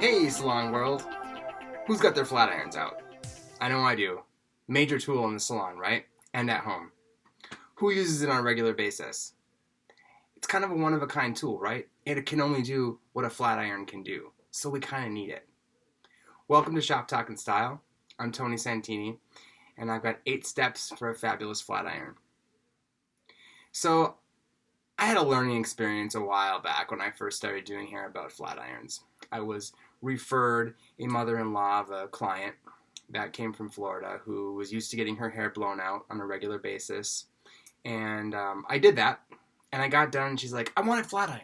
Hey, salon world. Who's got their flat irons out? I know I do. Major tool in the salon, right? And at home. Who uses it on a regular basis? It's kind of a one-of-a-kind tool, right? It can only do what a flat iron can do, so we kind of need it. Welcome to Shop Talk and Style. I'm Tony Santini, and I've got 8 steps for a fabulous flat iron. So, I had a learning experience a while back when I first started doing hair about flat irons. I was referred a mother-in-law of a client that came from Florida who was used to getting her hair blown out on a regular basis. And I did that, and I got done, and she's like, I want it flat ironed.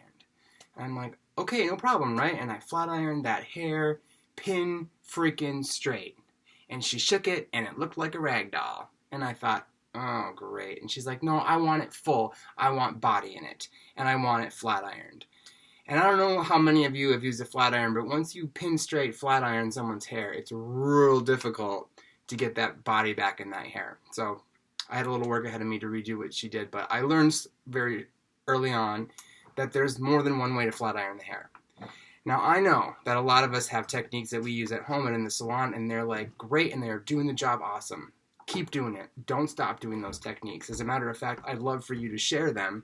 And I'm like, okay, no problem, right? And I flat ironed that hair pin freaking straight. And she shook it, and it looked like a rag doll. And I thought, oh, great. And she's like, no, I want it full. I want body in it, and I want it flat ironed. And I don't know how many of you have used a flat iron, but once you pin straight flat iron someone's hair, it's real difficult to get that body back in that hair. So I had a little work ahead of me to redo what she did, but I learned very early on that there's more than one way to flat iron the hair. Now, I know that a lot of us have techniques that we use at home and in the salon, and they're like great, and they're doing the job awesome. Keep doing it. Don't stop doing those techniques. As a matter of fact, I'd love for you to share them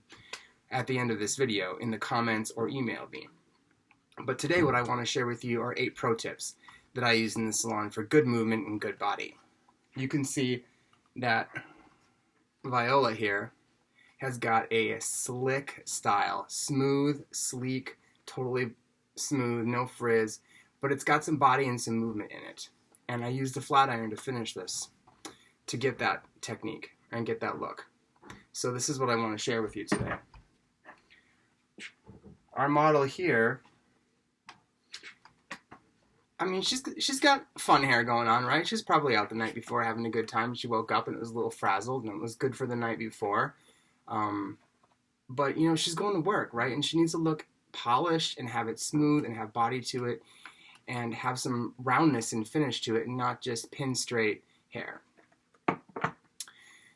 at the end of this video in the comments or email me. But today what I want to share with you are 8 pro tips that I use in the salon for good movement and good body. You can see that Viola here has got a slick style, smooth, sleek, totally smooth, no frizz, but it's got some body and some movement in it. And I used a flat iron to finish this, to get that technique and get that look. So this is what I want to share with you today. Our model here, I mean, she's got fun hair going on, right? She's probably out the night before having a good time. She woke up and it was a little frazzled, and it was good for the night before. But, you know, she's going to work, right? And she needs to look polished and have it smooth and have body to it and have some roundness and finish to it and not just pin straight hair.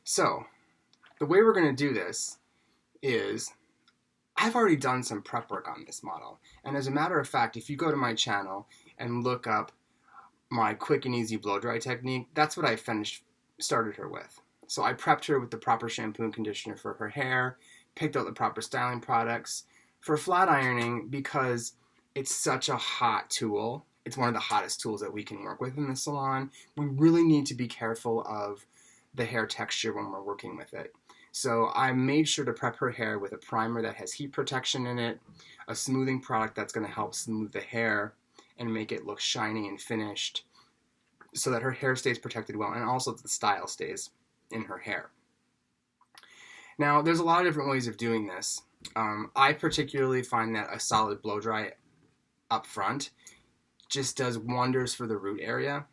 So, the way we're going to do this is I've already done some prep work on this model. And as a matter of fact, if you go to my channel and look up my quick and easy blow dry technique, that's what I started her with. So I prepped her with the proper shampoo and conditioner for her hair, picked out the proper styling products for flat ironing because it's such a hot tool. It's one of the hottest tools that we can work with in the salon. We really need to be careful of the hair texture when we're working with it. So I made sure to prep her hair with a primer that has heat protection in it, a smoothing product that's going to help smooth the hair and make it look shiny and finished so that her hair stays protected well and also the style stays in her hair. Now, there's a lot of different ways of doing this. I particularly find that a solid blow dry up front just does wonders for the root area,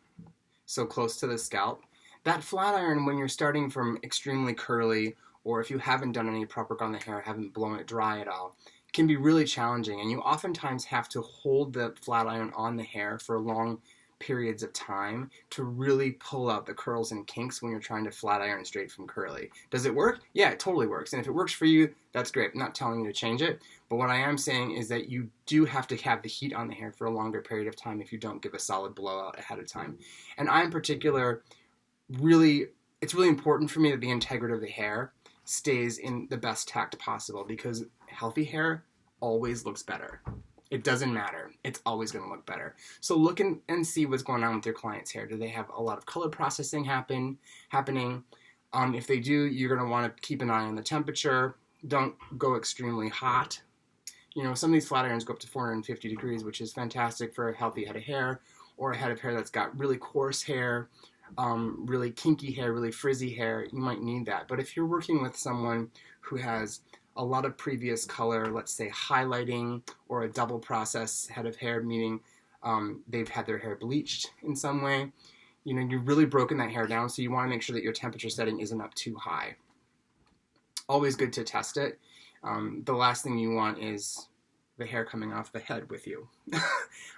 so close to the scalp. That flat iron, when you're starting from extremely curly, or if you haven't done any prep work on the hair, haven't blown it dry at all, can be really challenging, and you oftentimes have to hold the flat iron on the hair for long periods of time to really pull out the curls and kinks when you're trying to flat iron straight from curly. Does it work? Yeah, it totally works, and if it works for you, that's great. I'm not telling you to change it, but what I am saying is that you do have to have the heat on the hair for a longer period of time if you don't give a solid blowout ahead of time. And I, in particular, it's really important for me that the integrity of the hair stays in the best tact possible because healthy hair always looks better. It doesn't matter. It's always going to look better. So look and see what's going on with your client's hair. Do they have a lot of color processing happening? If they do, you're going to want to keep an eye on the temperature. Don't go extremely hot. You know, some of these flat irons go up to 450 degrees, which is fantastic for a healthy head of hair or a head of hair that's got really coarse hair, really kinky hair, really frizzy hair. You might need that. But if you're working with someone who has a lot of previous color, let's say highlighting or a double process head of hair, meaning they've had their hair bleached in some way, you know, you've really broken that hair down, so you want to make sure that your temperature setting isn't up too high. Always good to test it. The last thing you want is the hair coming off the head with you.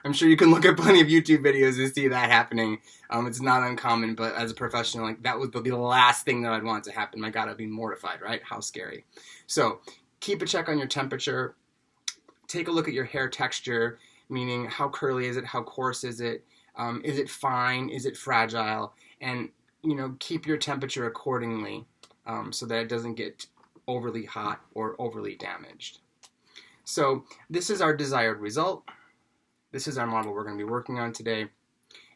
I'm sure you can look at plenty of YouTube videos to see that happening. It's not uncommon, but as a professional, like that would be the last thing that I'd want to happen. My God, I'd be mortified, right? How scary. So keep a check on your temperature. Take a look at your hair texture, meaning how curly is it, how coarse is it fine, is it fragile, and keep your temperature accordingly so that it doesn't get overly hot or overly damaged. So this is our desired result. This is our model we're going to be working on today,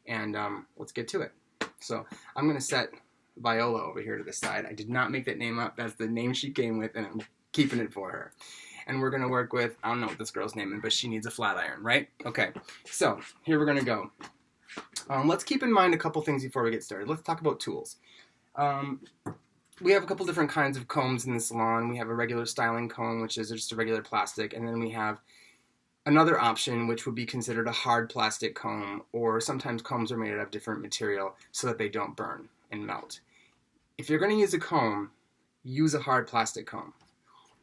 and let's get to it. So I'm going to set Viola over here to the side. I did not make that name up. That's the name she came with, and I'm keeping it for her. And we're going to work with, I don't know what this girl's name is, but she needs a flat iron, right? Okay, so here we're going to go. Let's keep in mind a couple things before we get started. Let's talk about tools. We have a couple different kinds of combs in the salon. We have a regular styling comb, which is just a regular plastic, and then we have another option, which would be considered a hard plastic comb, or sometimes combs are made out of different material so that they don't burn and melt. If you're going to use a comb, use a hard plastic comb.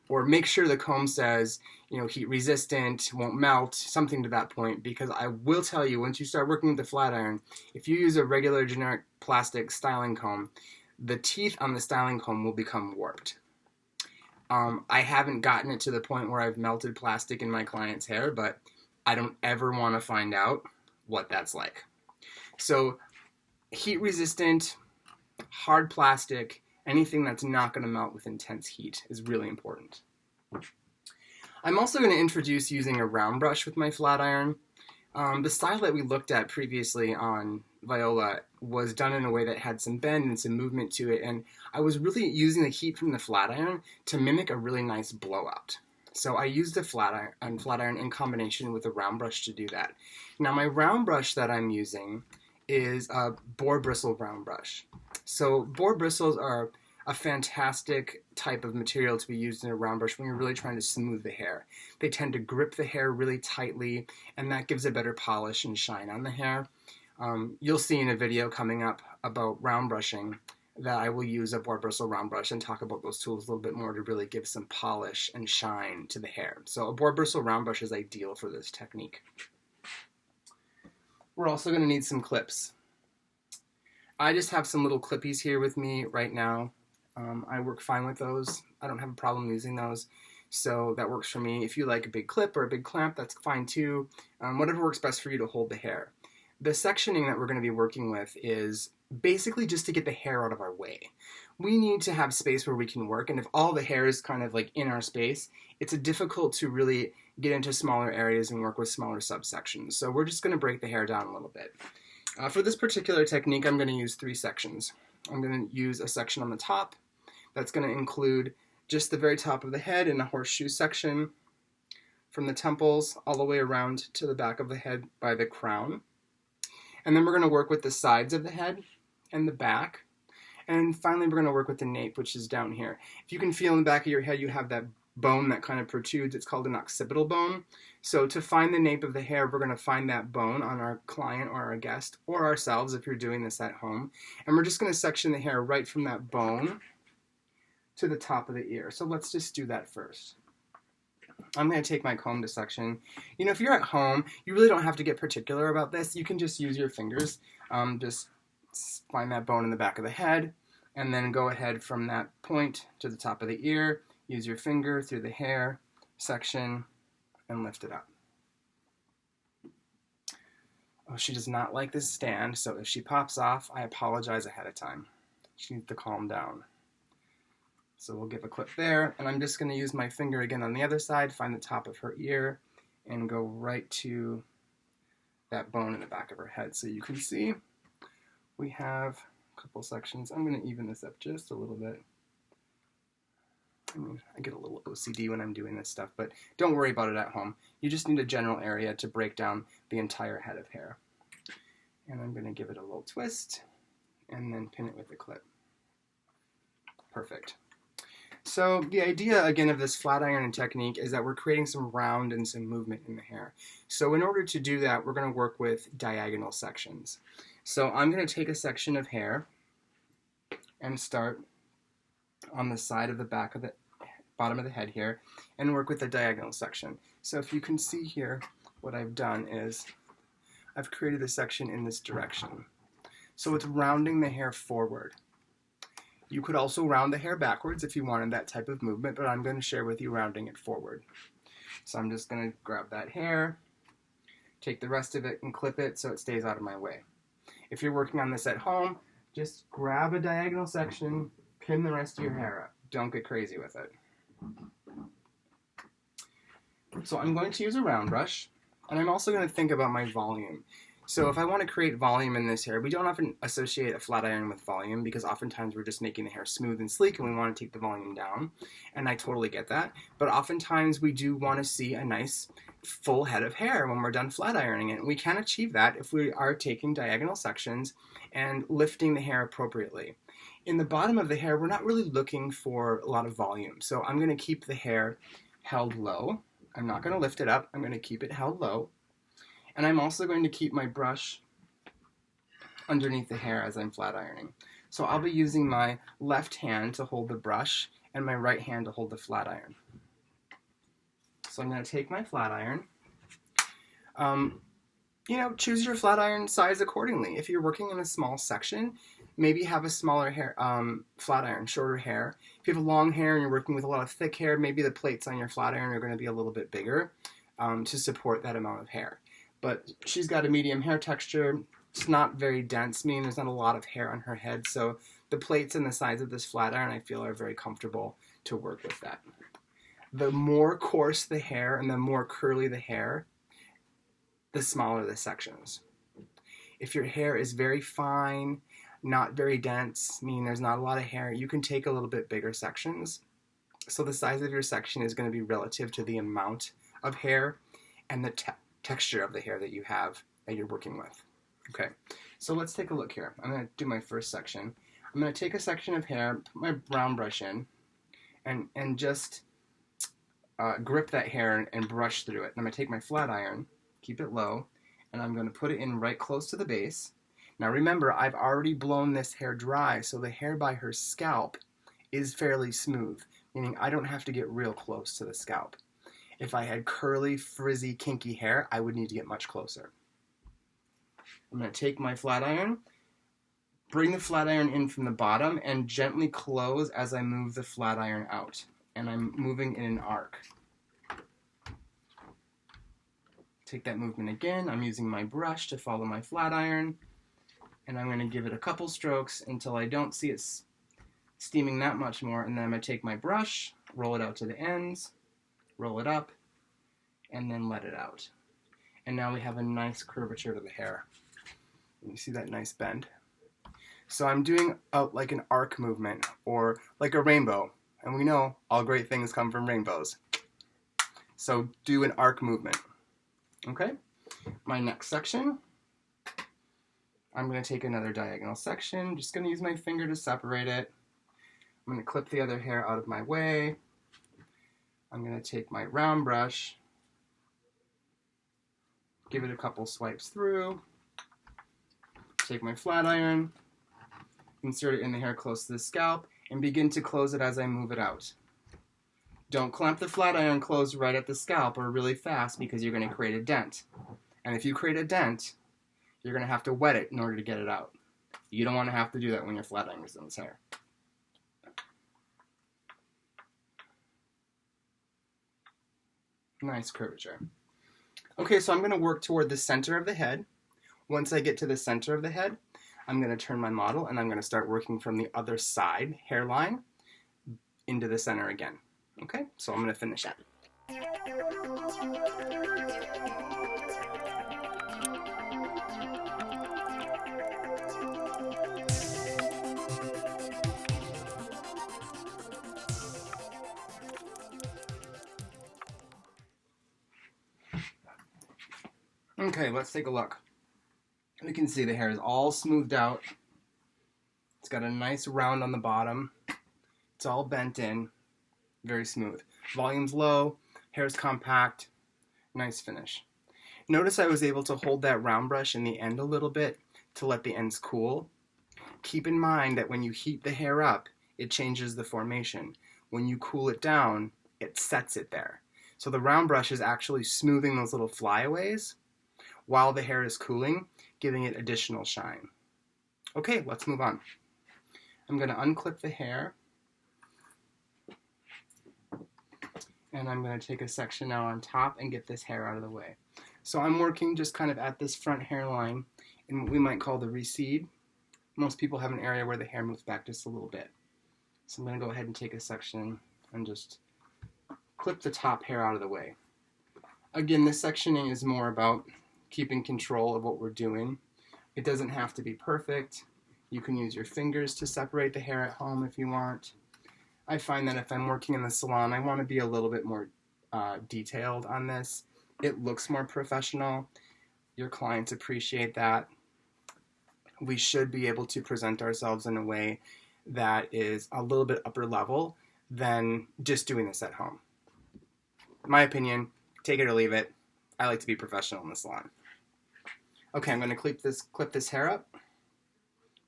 Or make sure the comb says, heat resistant, won't melt, something to that point, because I will tell you, once you start working with the flat iron, if you use a regular generic plastic styling comb, the teeth on the styling comb will become warped. I haven't gotten it to the point where I've melted plastic in my client's hair, but I don't ever want to find out what that's like. So heat resistant, hard plastic, anything that's not going to melt with intense heat is really important. I'm also going to introduce using a round brush with my flat iron. The style that we looked at previously on Viola was done in a way that had some bend and some movement to it, and I was really using the heat from the flat iron to mimic a really nice blowout. So I used the flat iron in combination with a round brush to do that. Now my round brush that I'm using is a boar bristle round brush. So boar bristles are a fantastic type of material to be used in a round brush when you're really trying to smooth the hair. They tend to grip the hair really tightly, and that gives a better polish and shine on the hair. You'll see in a video coming up about round brushing that I will use a boar bristle round brush and talk about those tools a little bit more to really give some polish and shine to the hair. So a boar bristle round brush is ideal for this technique. We're also going to need some clips. I just have some little clippies here with me right now. I work fine with those. I don't have a problem using those, so that works for me. If you like a big clip or a big clamp, that's fine too. Whatever works best for you to hold the hair. The sectioning that we're going to be working with is basically just to get the hair out of our way. We need to have space where we can work, and if all the hair is kind of like in our space, it's difficult to really get into smaller areas and work with smaller subsections. So we're just going to break the hair down a little bit. For this particular technique, I'm going to use 3 sections. I'm going to use a section on the top. That's going to include just the very top of the head in a horseshoe section, from the temples all the way around to the back of the head by the crown. And then we're going to work with the sides of the head and the back. And finally, we're going to work with the nape, which is down here. If you can feel in the back of your head, you have that bone that kind of protrudes. It's called an occipital bone. So to find the nape of the hair, we're going to find that bone on our client or our guest, or ourselves if you're doing this at home. And we're just going to section the hair right from that bone to the top of the ear. So let's just do that first. I'm going to take my comb to section. If you're at home, you really don't have to get particular about this. You can just use your fingers. Just find that bone in the back of the head, and then go ahead from that point to the top of the ear. Use your finger through the hair, section, and lift it up. Oh, she does not like this stand, so if she pops off, I apologize ahead of time. She needs to calm down. So we'll give a clip there, and I'm just going to use my finger again on the other side, find the top of her ear, and go right to that bone in the back of her head. So you can see we have a couple sections. I'm going to even this up just a little bit. I get a little OCD when I'm doing this stuff, but don't worry about it at home. You just need a general area to break down the entire head of hair. And I'm going to give it a little twist, and then pin it with a clip. Perfect. So the idea, again, of this flat iron technique is that we're creating some round and some movement in the hair. So in order to do that, we're going to work with diagonal sections. So I'm going to take a section of hair and start on the side of the back of the bottom of the head here and work with the diagonal section. So if you can see here, what I've done is I've created a section in this direction. So it's rounding the hair forward. You could also round the hair backwards if you wanted that type of movement, but I'm going to share with you rounding it forward. So I'm just going to grab that hair, take the rest of it and clip it so it stays out of my way. If you're working on this at home, just grab a diagonal section, pin the rest of your hair up. Don't get crazy with it. So I'm going to use a round brush, and I'm also going to think about my volume. So if I want to create volume in this hair, we don't often associate a flat iron with volume because oftentimes we're just making the hair smooth and sleek and we want to take the volume down, and I totally get that. But oftentimes we do want to see a nice full head of hair when we're done flat ironing it. We can achieve that if we are taking diagonal sections and lifting the hair appropriately. In the bottom of the hair, we're not really looking for a lot of volume, so I'm going to keep the hair held low. I'm not going to lift it up. I'm going to keep it held low. And I'm also going to keep my brush underneath the hair as I'm flat ironing. So I'll be using my left hand to hold the brush and my right hand to hold the flat iron. So I'm going to take my flat iron. Choose your flat iron size accordingly. If you're working in a small section, maybe have a smaller hair, flat iron, shorter hair. If you have long hair and you're working with a lot of thick hair, maybe the plates on your flat iron are going to be a little bit bigger to support that amount of hair. But she's got a medium hair texture. It's not very dense, meaning there's not a lot of hair on her head. So the plates and the size of this flat iron, I feel, are very comfortable to work with that. The more coarse the hair and the more curly the hair, the smaller the sections. If your hair is very fine, not very dense, meaning there's not a lot of hair, you can take a little bit bigger sections. So the size of your section is going to be relative to the amount of hair and the texture of the hair that you have that you're working with. Okay, so let's take a look here. I'm going to do my first section. I'm going to take a section of hair, put my brown brush in, and just grip that hair and brush through it. And I'm going to take my flat iron, keep it low, and I'm going to put it in right close to the base. Now remember, I've already blown this hair dry, so the hair by her scalp is fairly smooth, meaning I don't have to get real close to the scalp. If I had curly, frizzy, kinky hair, I would need to get much closer. I'm going to take my flat iron, bring the flat iron in from the bottom, and gently close as I move the flat iron out. And I'm moving in an arc. Take that movement again. I'm using my brush to follow my flat iron. And I'm going to give it a couple strokes until I don't see it steaming that much more. And then I'm going to take my brush, roll it out to the ends, roll it up, and then let it out. And now we have a nice curvature to the hair. You see that nice bend? So I'm doing like an arc movement, or like a rainbow. And we know all great things come from rainbows. So do an arc movement. Okay? My next section, I'm going to take another diagonal section. Just going to use my finger to separate it. I'm going to clip the other hair out of my way. I'm going to take my round brush, give it a couple swipes through, take my flat iron, insert it in the hair close to the scalp, and begin to close it as I move it out. Don't clamp the flat iron closed right at the scalp or really fast because you're going to create a dent. And if you create a dent, you're going to have to wet it in order to get it out. You don't want to have to do that when you're flat ironing someone's hair. Nice curvature. Okay, so I'm going to work toward the center of the head. Once I get to the center of the head, I'm going to turn my model and I'm going to start working from the other side hairline into the center again. Okay, so I'm going to finish that. Okay, let's take a look. We can see the hair is all smoothed out. It's got a nice round on the bottom. It's all bent in. Very smooth. Volume's low, hair's compact, nice finish. Notice I was able to hold that round brush in the end a little bit to let the ends cool. Keep in mind that when you heat the hair up, it changes the formation. When you cool it down, it sets it there. So the round brush is actually smoothing those little flyaways while the hair is cooling, giving it additional shine. Okay, let's move on. I'm going to unclip the hair, and I'm going to take a section now on top and get this hair out of the way. So I'm working just kind of at this front hairline in what we might call the recede. Most people have an area where the hair moves back just a little bit. So I'm going to go ahead and take a section and just clip the top hair out of the way. Again, this sectioning is more about keeping control of what we're doing. It doesn't have to be perfect. You can use your fingers to separate the hair at home if you want. I find that if I'm working in the salon, I want to be a little bit more detailed on this. It looks more professional. Your clients appreciate that. We should be able to present ourselves in a way that is a little bit upper level than just doing this at home. In my opinion, take it or leave it. I like to be professional in the salon. Okay, I'm going to clip this hair up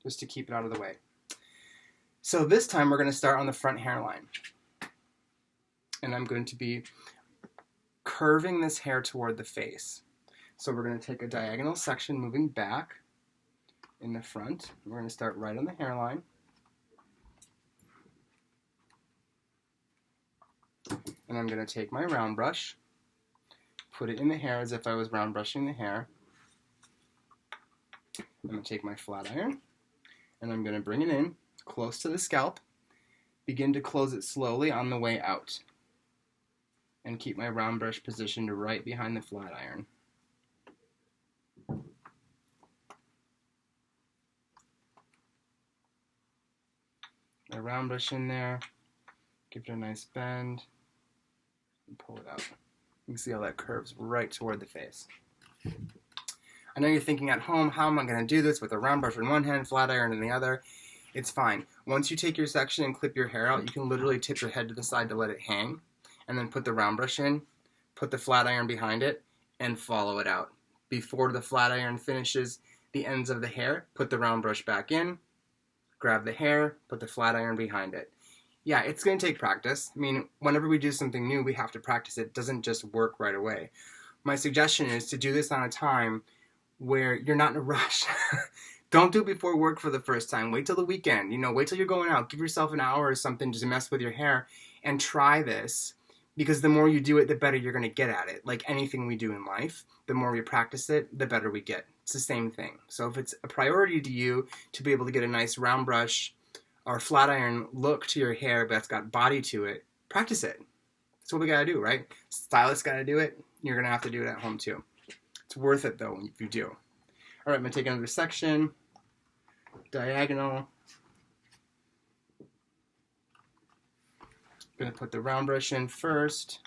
just to keep it out of the way. So this time we're going to start on the front hairline. And I'm going to be curving this hair toward the face. So we're going to take a diagonal section moving back in the front. We're going to start right on the hairline. And I'm going to take my round brush, put it in the hair as if I was round brushing the hair. I'm going to take my flat iron, and I'm going to bring it in close to the scalp, begin to close it slowly on the way out, and keep my round brush positioned right behind the flat iron. My round brush in there, give it a nice bend, and pull it out. You can see how that curves right toward the face. I know you're thinking at home, how am I going to do this with a round brush in one hand, flat iron in the other? It's fine. Once you take your section and clip your hair out, you can literally tip your head to the side to let it hang, and then put the round brush in, put the flat iron behind it, and follow it out. Before the flat iron finishes the ends of the hair, put the round brush back in, grab the hair, put the flat iron behind it. Yeah, it's going to take practice. I mean, whenever we do something new, we have to practice it. It doesn't just work right away. My suggestion is to do this on a time where you're not in a rush. Don't do it before work for the first time. Wait till the weekend. Wait till you're going out. Give yourself an hour or something just to mess with your hair and try this, because the more you do it, the better you're going to get at it. Like anything we do in life, the more we practice it, the better we get. It's the same thing. So if it's a priority to you to be able to get a nice round brush or flat iron look to your hair that's got body to it, practice it. That's what we got to do, right? Stylists got to do it. You're going to have to do it at home too. It's worth it though if you do. All right, I'm going to take another section, diagonal. I'm going to put the round brush in first,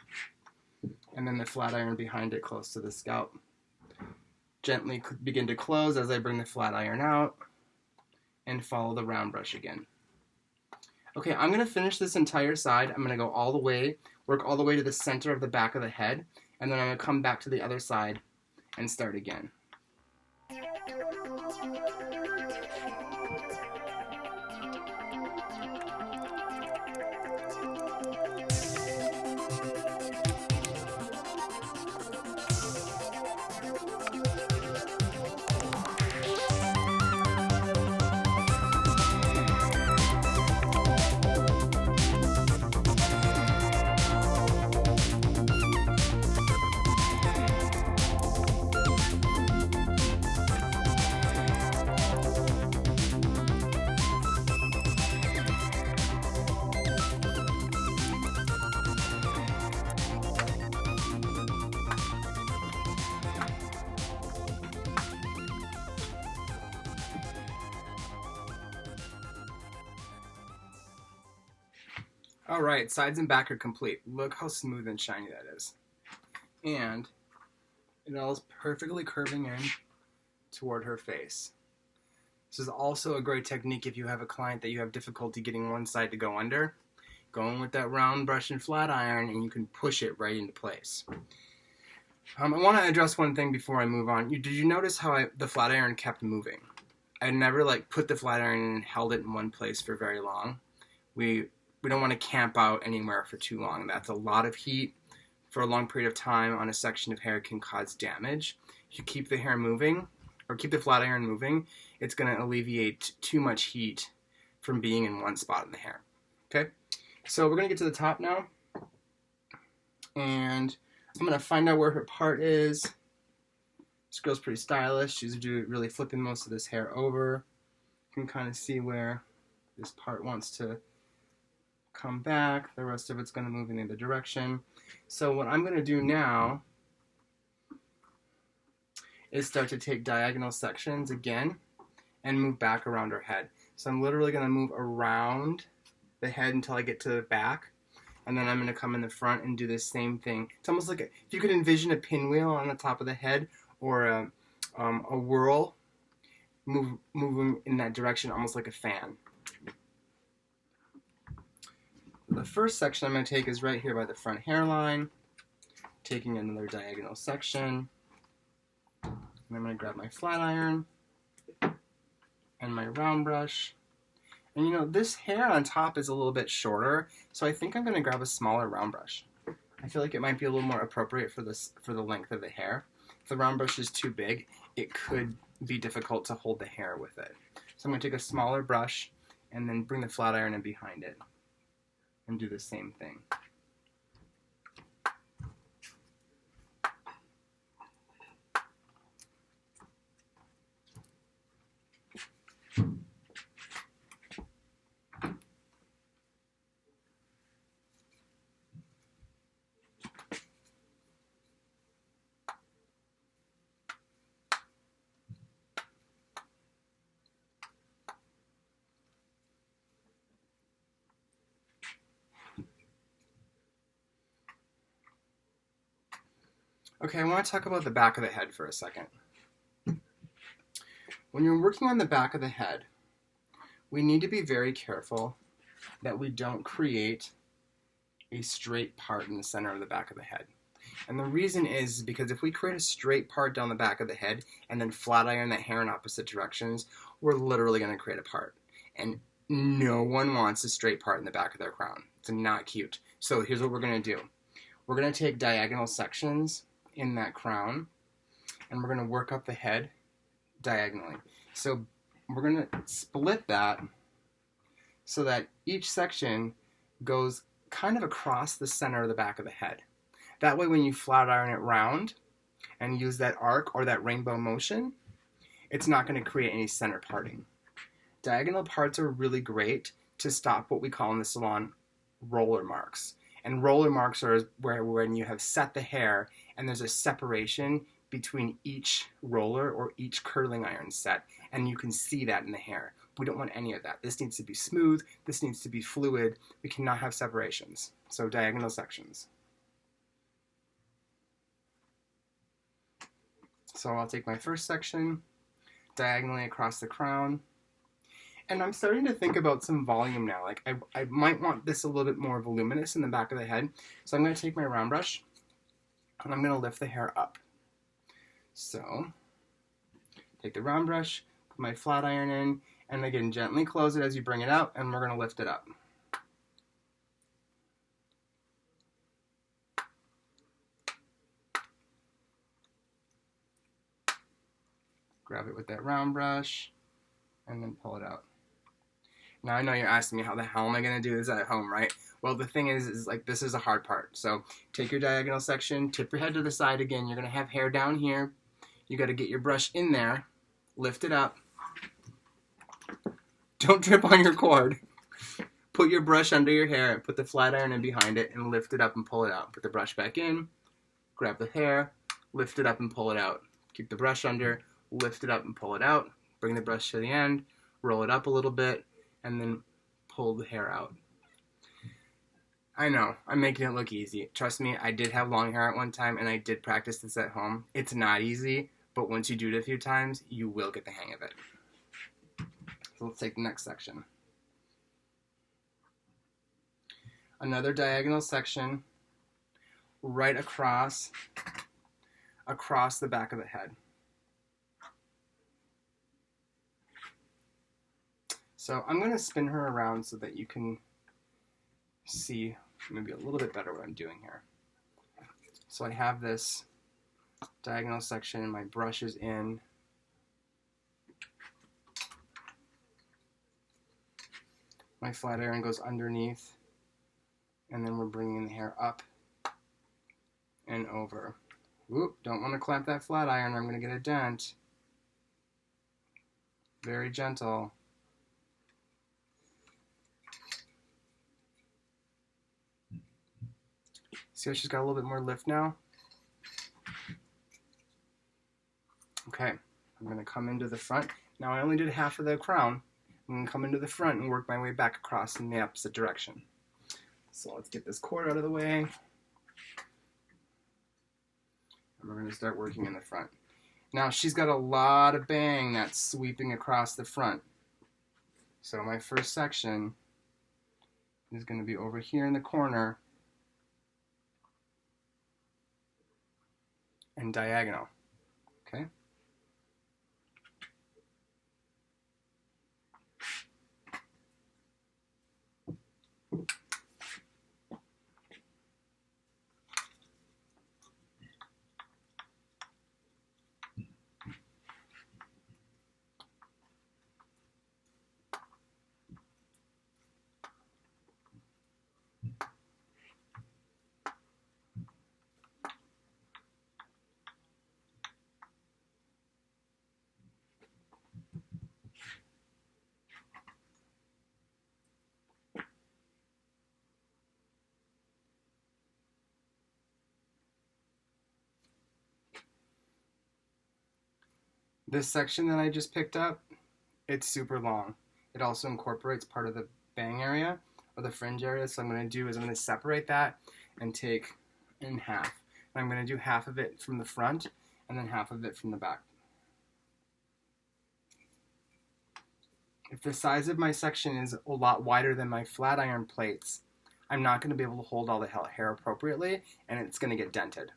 and then the flat iron behind it close to the scalp. Gently begin to close as I bring the flat iron out, and follow the round brush again. Okay, I'm going to finish this entire side. I'm going to go all the way, work all the way to the center of the back of the head, and then I'm going to come back to the other side and start again. All right, sides and back are complete. Look how smooth and shiny that is. And it all is perfectly curving in toward her face. This is also a great technique if you have a client that you have difficulty getting one side to go under. Go in with that round brush and flat iron, and you can push it right into place. I want to address one thing before I move on. Did you notice how the flat iron kept moving? I never put the flat iron and held it in one place for very long. We don't want to camp out anywhere for too long. That's a lot of heat for a long period of time on a section of hair can cause damage. If you keep the hair moving, or keep the flat iron moving, it's going to alleviate too much heat from being in one spot in the hair. Okay, so we're going to get to the top now, and I'm going to find out where her part is. This girl's pretty stylish. She's really flipping most of this hair over. You can kind of see where this part wants to come back. The rest of it's going to move in the other direction. So what I'm going to do now is start to take diagonal sections again and move back around her head. So I'm literally going to move around the head until I get to the back, and then I'm going to come in the front and do the same thing. It's almost like if you could envision a pinwheel on the top of the head, or a whirl, moving in that direction, almost like a fan. The first section I'm going to take is right here by the front hairline, taking another diagonal section. And I'm going to grab my flat iron and my round brush. And you know, this hair on top is a little bit shorter, so I think I'm going to grab a smaller round brush. I feel like it might be a little more appropriate for the length of the hair. If the round brush is too big, it could be difficult to hold the hair with it. So I'm going to take a smaller brush and then bring the flat iron in behind it and do the same thing. Okay, I want to talk about the back of the head for a second. When you're working on the back of the head, we need to be very careful that we don't create a straight part in the center of the back of the head. And the reason is because if we create a straight part down the back of the head and then flat iron that hair in opposite directions, we're literally going to create a part. And no one wants a straight part in the back of their crown. It's not cute. So here's what we're going to do. We're going to take diagonal sections in that crown, and we're going to work up the head diagonally. So we're going to split that so that each section goes kind of across the center of the back of the head. That way when you flat iron it round and use that arc or that rainbow motion, it's not going to create any center parting. Diagonal parts are really great to stop what we call in the salon roller marks. And roller marks are where when you have set the hair and there's a separation between each roller or each curling iron set, and you can see that in the hair. We don't want any of that. This needs to be smooth. This needs to be fluid. We cannot have separations. So diagonal sections. So I'll take my first section diagonally across the crown. And I'm starting to think about some volume now. Like I might want this a little bit more voluminous in the back of the head. So I'm going to take my round brush and I'm going to lift the hair up. So take the round brush, put my flat iron in, and again gently close it as you bring it out, and we're going to lift it up. Grab it with that round brush and then pull it out. Now I know you're asking me how the hell am I going to do this at home, right? Well, the thing is like this is a hard part. So take your diagonal section, tip your head to the side again. You're going to have hair down here. You got to get your brush in there, lift it up. Don't trip on your cord. Put your brush under your hair, put the flat iron in behind it, and lift it up and pull it out. Put the brush back in, grab the hair, lift it up and pull it out. Keep the brush under, lift it up and pull it out. Bring the brush to the end, roll it up a little bit, and then pull the hair out. I know, I'm making it look easy. Trust me, I did have long hair at one time, and I did practice this at home. It's not easy, but once you do it a few times, you will get the hang of it. So let's take the next section. Another diagonal section right across the back of the head. So I'm going to spin her around so that you can see maybe a little bit better what I'm doing here. So I have this diagonal section, my brush is in. My flat iron goes underneath, and then we're bringing the hair up and over. Whoop, don't want to clamp that flat iron, or I'm going to get a dent. Very gentle. See how she's got a little bit more lift now? Okay, I'm going to come into the front. Now I only did half of the crown. I'm going to come into the front and work my way back across in the opposite direction. So let's get this cord out of the way. And we're going to start working in the front. Now she's got a lot of bang that's sweeping across the front. So my first section is going to be over here in the corner and diagonal. Okay? This section that I just picked up, it's super long. It also incorporates part of the bang area or the fringe area. So what I'm going to do is I'm going to separate that and take in half. And I'm going to do half of it from the front and then half of it from the back. If the size of my section is a lot wider than my flat iron plates, I'm not going to be able to hold all the hair appropriately, and it's going to get dented.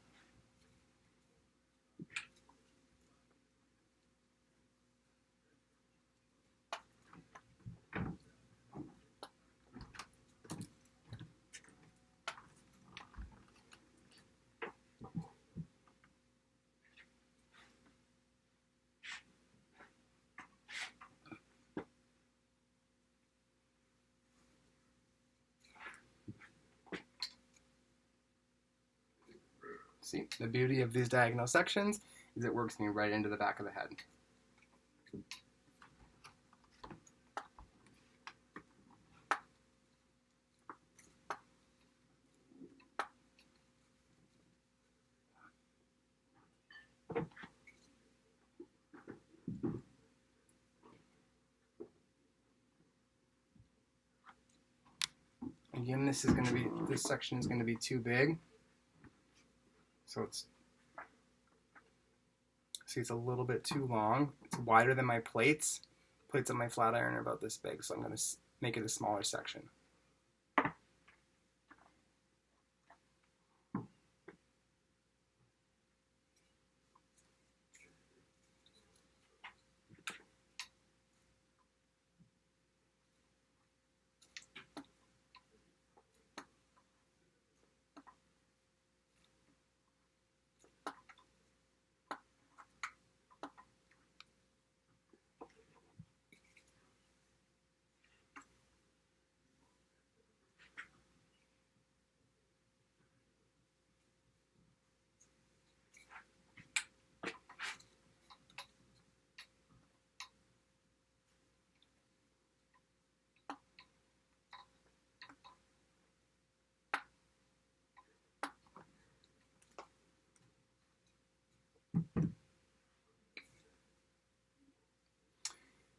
See, the beauty of these diagonal sections is it works me right into the back of the head. Again, this section is going to be too big. So it's a little bit too long. It's wider than my plates. Plates on my flat iron are about this big, so I'm going to make it a smaller section.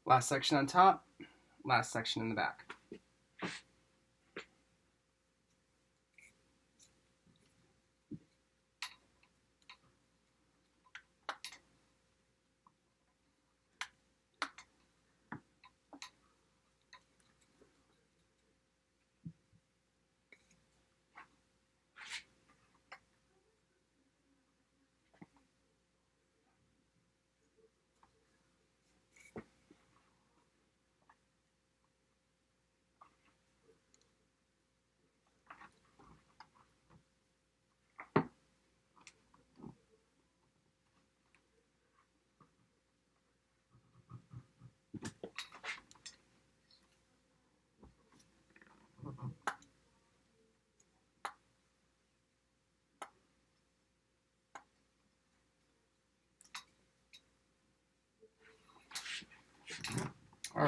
Last section on top, last section in the back.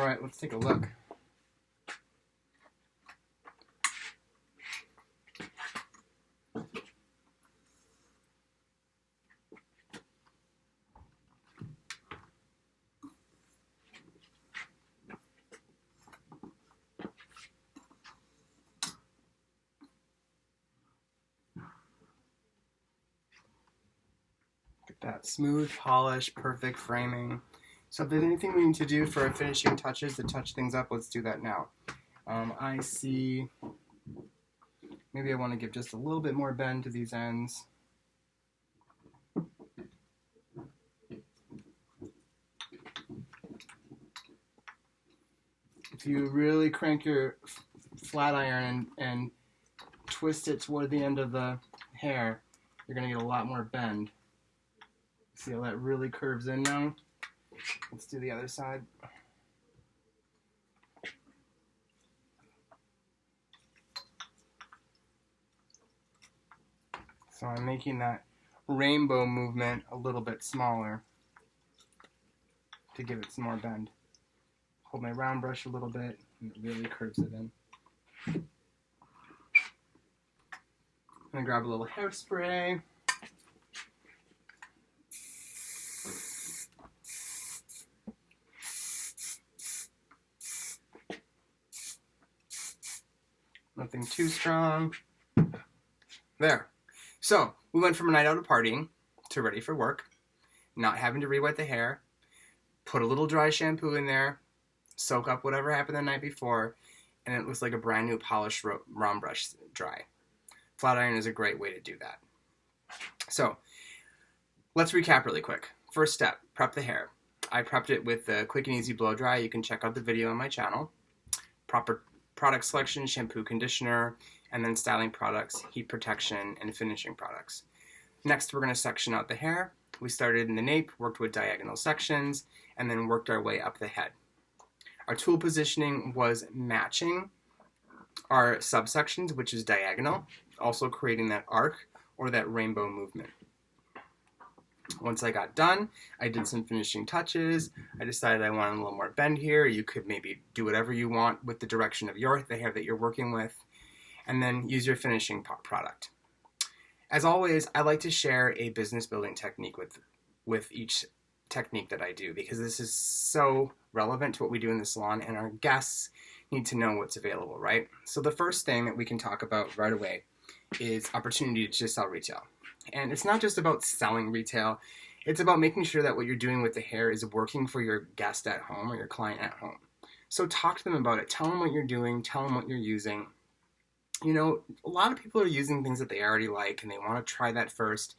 Alright, let's take a look. That smooth polish, perfect framing. So if there's anything we need to do for our finishing touches to touch things up, let's do that now. I see, maybe I want to give just a little bit more bend to these ends. If you really crank your flat iron and twist it toward the end of the hair, you're going to get a lot more bend. See how that really curves in now? Let's do the other side. So I'm making that rainbow movement a little bit smaller to give it some more bend. Hold my round brush a little bit and it really curves it in. I'm going to grab a little hairspray. Nothing too strong. There. So, we went from a night out of partying to ready for work, not having to re-wet the hair, put a little dry shampoo in there, soak up whatever happened the night before, and it looks like a brand new polished round brush dry. Flat iron is a great way to do that. So, let's recap really quick. First step, prep the hair. I prepped it with the quick and easy blow dry. You can check out the video on my channel. Proper product selection, shampoo, conditioner, and then styling products, heat protection, and finishing products. Next, we're going to section out the hair. We started in the nape, worked with diagonal sections, and then worked our way up the head. Our tool positioning was matching our subsections, which is diagonal, also creating that arc or that rainbow movement. Once I got done, I did some finishing touches. I decided I wanted a little more bend here. You could maybe do whatever you want with the direction of the hair that you're working with, and then use your finishing product. As always, I like to share a business building technique with each technique that I do, because this is so relevant to what we do in the salon, and our guests need to know what's available, right? So the first thing that we can talk about right away is opportunity to sell retail. And it's not just about selling retail, it's about making sure that what you're doing with the hair is working for your guest at home or your client at home. So talk to them about it. Tell them what you're doing. Tell them what you're using. You know, a lot of people are using things that they already like and they want to try that first.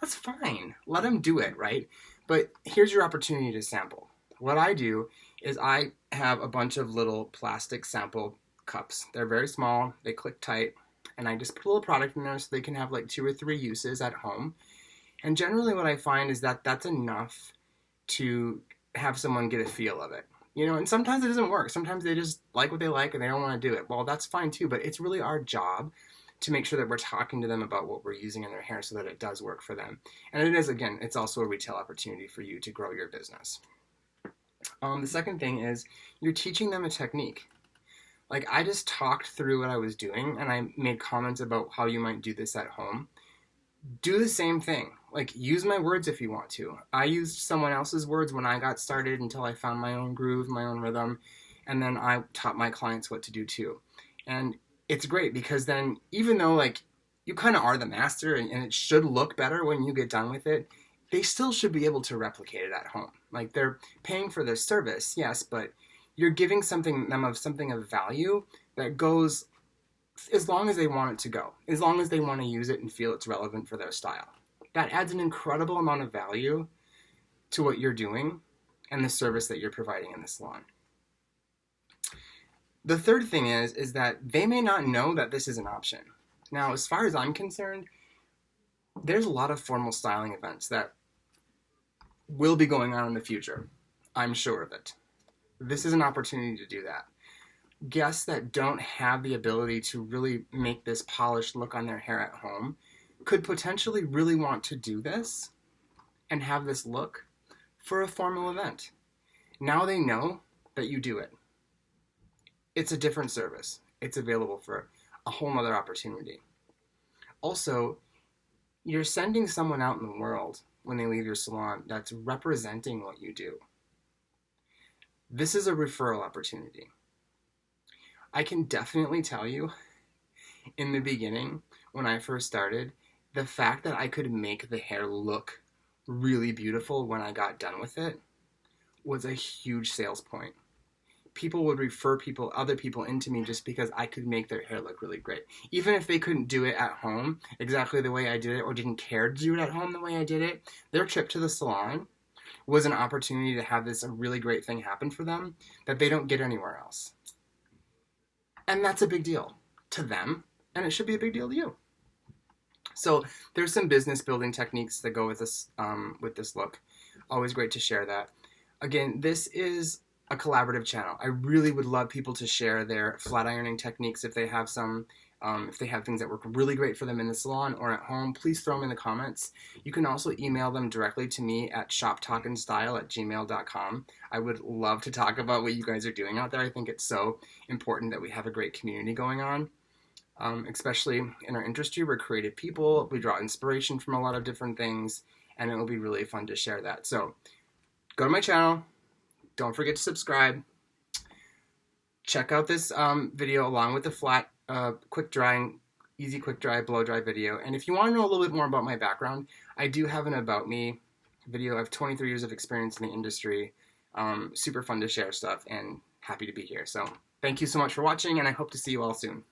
That's fine. Let them do it, right? But here's your opportunity to sample. What I do is I have a bunch of little plastic sample cups. They're very small. They click tight. And I just put a little product in there so they can have like 2 or 3 uses at home. And generally what I find is that that's enough to have someone get a feel of it. You know, and sometimes it doesn't work. Sometimes they just like what they like and they don't want to do it. Well, that's fine too, but it's really our job to make sure that we're talking to them about what we're using in their hair so that it does work for them. And it is, again, it's also a retail opportunity for you to grow your business. The second thing is you're teaching them a technique. Like, I just talked through what I was doing, and I made comments about how you might do this at home. Do the same thing. Like, use my words if you want to. I used someone else's words when I got started until I found my own groove, my own rhythm, and then I taught my clients what to do too. And it's great because then, even though, like, you kind of are the master and it should look better when you get done with it, they still should be able to replicate it at home. Like, they're paying for their service, yes, but you're giving them something of value that goes as long as they want it to go, as long as they want to use it and feel it's relevant for their style. That adds an incredible amount of value to what you're doing and the service that you're providing in the salon. The third thing is that they may not know that this is an option. Now, as far as I'm concerned, there's a lot of formal styling events that will be going on in the future. I'm sure of it. This is an opportunity to do that. Guests that don't have the ability to really make this polished look on their hair at home could potentially really want to do this and have this look for a formal event. Now they know that you do it. It's a different service. It's available for a whole nother opportunity. Also, you're sending someone out in the world when they leave your salon that's representing what you do. This is a referral opportunity. I can definitely tell you, in the beginning, when I first started, the fact that I could make the hair look really beautiful when I got done with it was a huge sales point. People would refer other people into me just because I could make their hair look really great. Even if they couldn't do it at home exactly the way I did it, or didn't care to do it at home the way I did it, their trip to the salon was an opportunity to have this really great thing happen for them that they don't get anywhere else. And that's a big deal to them, and it should be a big deal to you. So there's some business building techniques that go with this look. Always great to share that. Again, this is a collaborative channel. I really would love people to share their flat ironing techniques if they have some. If they have things that work really great for them in the salon or at home, please throw them in the comments. You can also email them directly to me at shoptalkinstyle@gmail.com. I would love to talk about what you guys are doing out there. I think it's so important that we have a great community going on, especially in our industry. We're creative people. We draw inspiration from a lot of different things, and it will be really fun to share that. So go to my channel. Don't forget to subscribe. Check out this video along with the flat, quick drying, easy quick dry, blow dry video. And if you want to know a little bit more about my background, I do have an About Me video. I have 23 years of experience in the industry. Super fun to share stuff, and happy to be here. So thank you so much for watching, and I hope to see you all soon.